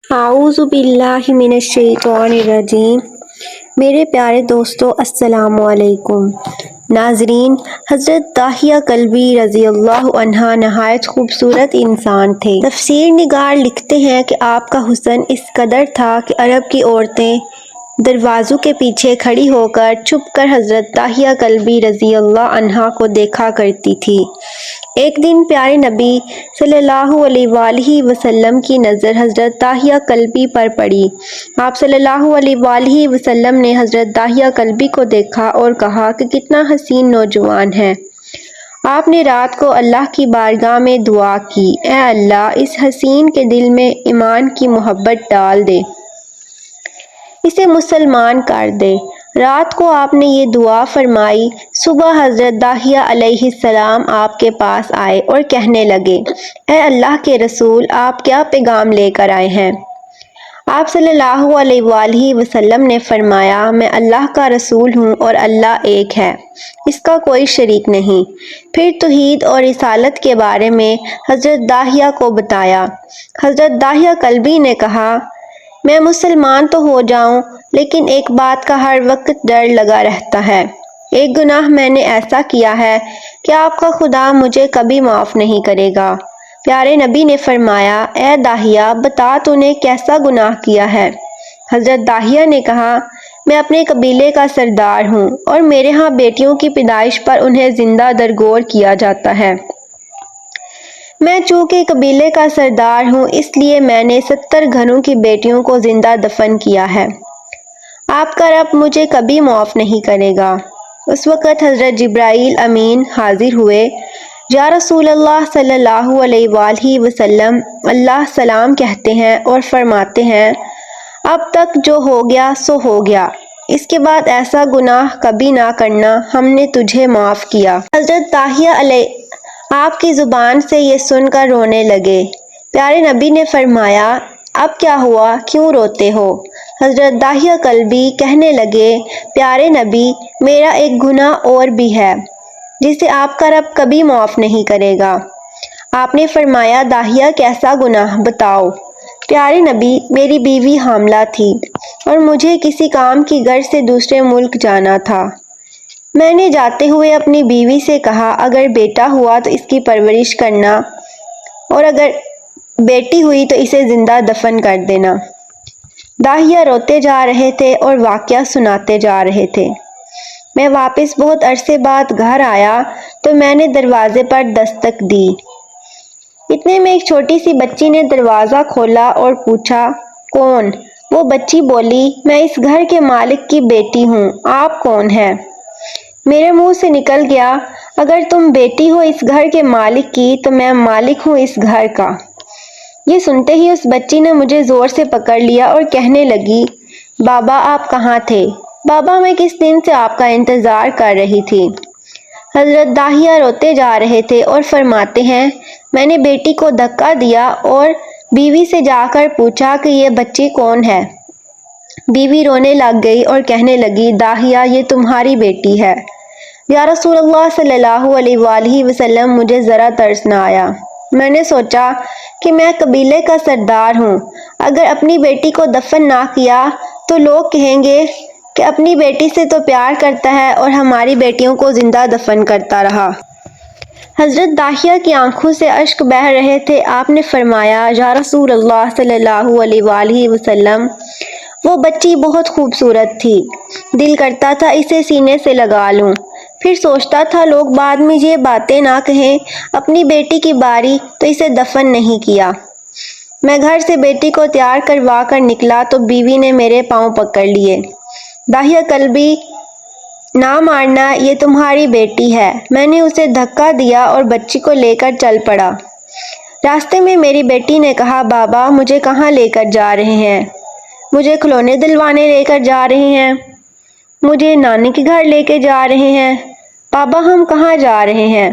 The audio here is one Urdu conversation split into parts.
اعوذ باللہ من الشیطان الرجیم۔ میرے پیارے دوستو السلام علیکم۔ ناظرین، حضرت داہیہ کلبی رضی اللہ عنہ نہایت خوبصورت انسان تھے۔ تفسیر نگار لکھتے ہیں کہ آپ کا حسن اس قدر تھا کہ عرب کی عورتیں دروازوں کے پیچھے کھڑی ہو کر چھپ کر حضرت داہیہ کلبی رضی اللہ عنہ کو دیکھا کرتی تھی۔ ایک دن پیارے نبی صلی اللہ علیہ وآلہ وسلم کی نظر حضرت داہیہ کلبی پر پڑی۔ آپ صلی اللہ علیہ وآلہ وسلم نے حضرت داہیہ کلبی کو دیکھا اور کہا کہ کتنا حسین نوجوان ہے۔ آپ نے رات کو اللہ کی بارگاہ میں دعا کی، اے اللہ، اس حسین کے دل میں ایمان کی محبت ڈال دے، اسے مسلمان کر دے۔ رات کو آپ نے یہ دعا فرمائی۔ صبح حضرت داہیہ علیہ السلام آپ کے پاس آئے اور کہنے لگے، اے اللہ کے رسول، آپ کیا پیغام لے کر آئے ہیں؟ آپ صلی اللہ علیہ وآلہ وسلم نے فرمایا، میں اللہ کا رسول ہوں اور اللہ ایک ہے، اس کا کوئی شریک نہیں۔ پھر توحید اور رسالت کے بارے میں حضرت داہیہ کو بتایا۔ حضرت داہیہ کلبی نے کہا، میں مسلمان تو ہو جاؤں، لیکن ایک بات کا ہر وقت ڈر لگا رہتا ہے۔ ایک گناہ میں نے ایسا کیا ہے کہ آپ کا خدا مجھے کبھی معاف نہیں کرے گا۔ پیارے نبی نے فرمایا، اے داہیہ، بتا تو نے کیسا گناہ کیا ہے؟ حضرت داہیہ نے کہا، میں اپنے قبیلے کا سردار ہوں اور میرے ہاں بیٹیوں کی پیدائش پر انہیں زندہ درگور کیا جاتا ہے۔ میں چونکہ قبیلے کا سردار ہوں، اس لیے میں نے 70 گھروں کی بیٹیوں کو زندہ دفن کیا ہے۔ آپ کا رب مجھے کبھی معاف نہیں کرے گا۔ اس وقت حضرت جبرائیل امین حاضر ہوئے۔ یا رسول اللہ صلی اللہ علیہ وآلہ وسلم، اللہ سلام کہتے ہیں اور فرماتے ہیں، اب تک جو ہو گیا سو ہو گیا، اس کے بعد ایسا گناہ کبھی نہ کرنا، ہم نے تجھے معاف کیا۔ حضرت داہیہ علیہ آپ کی زبان سے یہ سن کر رونے لگے۔ پیارے نبی نے فرمایا، اب کیا ہوا، کیوں روتے ہو؟ حضرت داہیہ کلبی کہنے لگے، پیارے نبی، میرا ایک گناہ اور بھی ہے جسے آپ کا رب کبھی معاف نہیں کرے گا۔ آپ نے فرمایا، داہیہ کیسا گناہ، بتاؤ۔ پیارے نبی، میری بیوی حاملہ تھی اور مجھے کسی کام کی غرض سے دوسرے ملک جانا تھا۔ میں نے جاتے ہوئے اپنی بیوی سے کہا، اگر بیٹا ہوا تو اس کی پرورش کرنا اور اگر بیٹی ہوئی تو اسے زندہ دفن کر دینا۔ داہیہ روتے جا رہے تھے اور واقعہ سناتے جا رہے تھے۔ میں واپس بہت عرصے بعد گھر آیا تو میں نے دروازے پر دستک دی۔ اتنے میں ایک چھوٹی سی بچی نے دروازہ کھولا اور پوچھا، کون؟ وہ بچی بولی، میں اس گھر کے مالک کی بیٹی ہوں، آپ کون ہیں؟ میرے منہ سے نکل گیا، اگر تم بیٹی ہو اس گھر کے مالک کی تو میں مالک ہوں اس گھر کا۔ یہ سنتے ہی اس بچی نے مجھے زور سے پکڑ لیا اور کہنے لگی، بابا آپ کہاں تھے؟ بابا میں کس دن سے آپ کا انتظار کر رہی تھی۔ حضرت داہیہ روتے جا رہے تھے اور فرماتے ہیں، میں نے بیٹی کو دھکا دیا اور بیوی سے جا کر پوچھا کہ یہ بچی کون ہے۔ بیوی رونے لگ گئی اور کہنے لگی، داہیہ یہ تمہاری بیٹی ہے۔ یا رسول اللہ صلی اللہ علیہ وآلہ وسلم، مجھے ذرا ترس نہ آیا۔ میں نے سوچا کہ میں قبیلے کا سردار ہوں، اگر اپنی بیٹی کو دفن نہ کیا تو لوگ کہیں گے کہ اپنی بیٹی سے تو پیار کرتا ہے اور ہماری بیٹیوں کو زندہ دفن کرتا رہا۔ حضرت داہیہ کی آنکھوں سے اشک بہہ رہے تھے۔ آپ نے فرمایا، یا رسول اللہ صلی اللہ علیہ وآلہ وسلم، وہ بچی بہت خوبصورت تھی، دل کرتا تھا اسے سینے سے لگا لوں، پھر سوچتا تھا لوگ بعد میں یہ باتیں نہ کہیں، اپنی بیٹی کی باری تو اسے دفن نہیں کیا۔ میں گھر سے بیٹی کو تیار کروا کر نکلا تو بیوی نے میرے پاؤں پکڑ لیے۔ داہیہ کلبی، نہ مارنا، یہ تمہاری بیٹی ہے۔ میں نے اسے دھکا دیا اور بچی کو لے کر چل پڑا۔ راستے میں میری بیٹی نے کہا، بابا مجھے کہاں لے کر جا رہے ہیں؟ مجھے کھلونے دلوانے لے کر جا رہے ہیں؟ مجھے نانی کے گھر لے کے جا رہے ہیں؟ بابا ہم کہاں جا رہے ہیں؟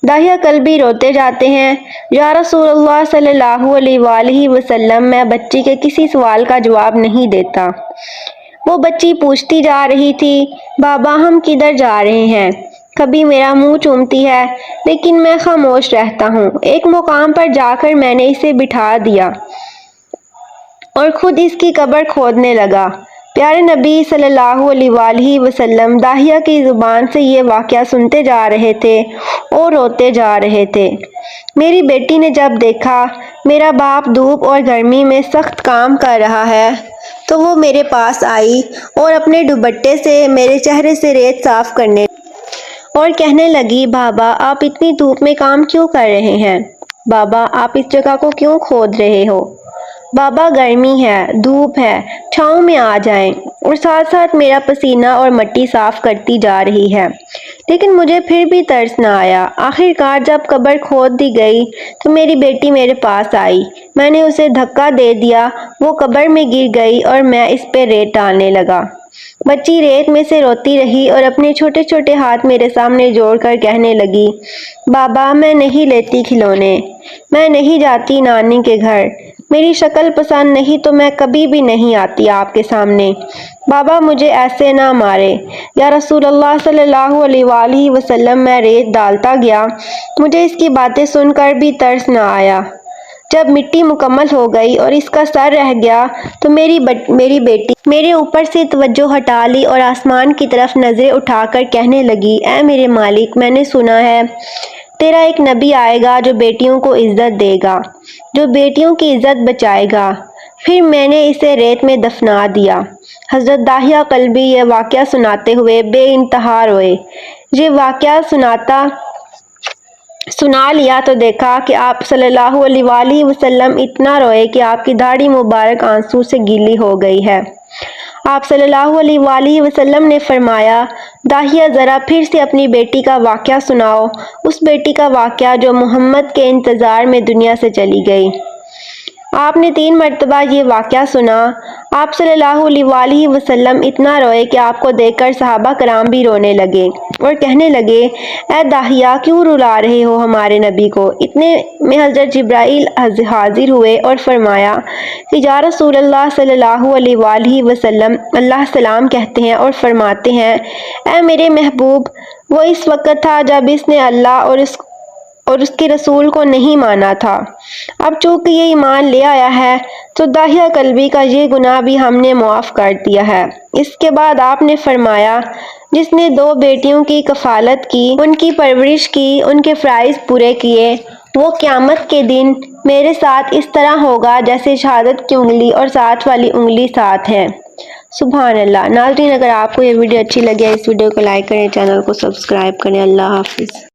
داہیہ کلبی روتے جاتے ہیں، یا رسول اللہ صلی اللہ علیہ وآلہ وسلم، میں بچی کے کسی سوال کا جواب نہیں دیتا۔ وہ بچی پوچھتی جا رہی تھی، بابا ہم کدھر جا رہے ہیں؟ کبھی میرا منہ چومتی ہے لیکن میں خاموش رہتا ہوں۔ ایک مقام پر جا کر میں نے اسے بٹھا دیا اور خود اس کی قبر کھودنے لگا۔ پیارے نبی صلی اللہ علیہ وآلہ وسلم داہیہ کی زبان سے یہ واقعہ سنتے جا رہے تھے اور روتے جا رہے تھے۔ میری بیٹی نے جب دیکھا میرا باپ دھوپ اور گرمی میں سخت کام کر رہا ہے تو وہ میرے پاس آئی اور اپنے دوپٹے سے میرے چہرے سے ریت صاف کرنے اور کہنے لگی، بابا آپ اتنی دھوپ میں کام کیوں کر رہے ہیں؟ بابا آپ اس جگہ کو کیوں کھود رہے ہو؟ بابا گرمی ہے، دھوپ ہے، چھاؤں میں آ جائیں۔ اور ساتھ ساتھ میرا پسینہ اور مٹی صاف کرتی جا رہی ہے۔ لیکن مجھے پھر بھی ترس نہ آیا۔ آخر کار جب قبر کھود دی گئی تو میری بیٹی میرے پاس آئی۔ میں نے اسے دھکا دے دیا، وہ قبر میں گر گئی اور میں اس پہ ریت ڈالنے لگا۔ بچی ریت میں سے روتی رہی اور اپنے چھوٹے چھوٹے ہاتھ میرے سامنے جوڑ کر کہنے لگی، بابا میں نہیں لیتی کھلونے، میں نہیں جاتی نانی کے گھر، میری شکل پسند نہیں تو میں کبھی بھی نہیں آتی آپ کے سامنے، بابا مجھے ایسے نہ مارے۔ یا رسول اللہ صلی اللہ علیہ وآلہ وسلم میں ریت ڈالتا گیا، مجھے اس کی باتیں سن کر بھی ترس نہ آیا۔ جب مٹی مکمل ہو گئی اور اس کا سر رہ گیا تو میری بیٹی میرے اوپر سے توجہ ہٹا لی اور آسمان کی طرف نظریں اٹھا کر کہنے لگی، اے میرے مالک، میں نے سنا ہے تیرا ایک نبی آئے گا جو بیٹیوں کو عزت دے گا، جو بیٹیوں کی عزت بچائے گا۔ پھر میں نے اسے ریت میں دفنا دیا۔ حضرت داہیہ کلبی یہ واقعہ سناتے ہوئے بے انتہا روئے۔ یہ واقعہ سنا لیا تو دیکھا کہ آپ صلی اللہ علیہ وآلہ وسلم اتنا روئے کہ آپ کی داڑھی مبارک آنسو سے گیلی ہو گئی ہے۔ آپ صلی اللہ علیہ وآلہ وسلم نے فرمایا، داہیہ ذرا پھر سے اپنی بیٹی کا واقعہ سناؤ، اس بیٹی کا واقعہ جو محمد کے انتظار میں دنیا سے چلی گئی۔ آپ نے 3 مرتبہ یہ واقعہ سنا۔ آپ صلی اللہ علیہ وآلہ وسلم اتنا روئے کہ آپ کو دیکھ کر صحابہ کرام بھی رونے لگے اور کہنے لگے، اے داہیہ کیوں رلا رہے ہو ہمارے نبی کو؟ اتنے میں حضرت جبرائیل حاضر ہوئے اور فرمایا کہ یا رسول اللہ صلی اللہ علیہ وآلہ وسلم، اللہ سلام کہتے ہیں اور فرماتے ہیں، اے میرے محبوب، وہ اس وقت تھا جب اس نے اللہ اور اس کے رسول کو نہیں مانا تھا۔ اب چونکہ یہ ایمان لے آیا ہے تو داہیہ کلبی کا یہ گناہ بھی ہم نے معاف کر دیا ہے۔ اس کے بعد آپ نے فرمایا، جس نے 2 بیٹیوں کی کفالت کی، ان کی پرورش کی، ان کے فرائض پورے کیے، وہ قیامت کے دن میرے ساتھ اس طرح ہوگا جیسے شہادت کی انگلی اور ساتھ والی انگلی ساتھ ہے۔ سبحان اللہ۔ ناظرین، اگر آپ کو یہ ویڈیو اچھی لگے اس ویڈیو کو لائک کریں، چینل کو سبسکرائب کریں۔ اللہ حافظ۔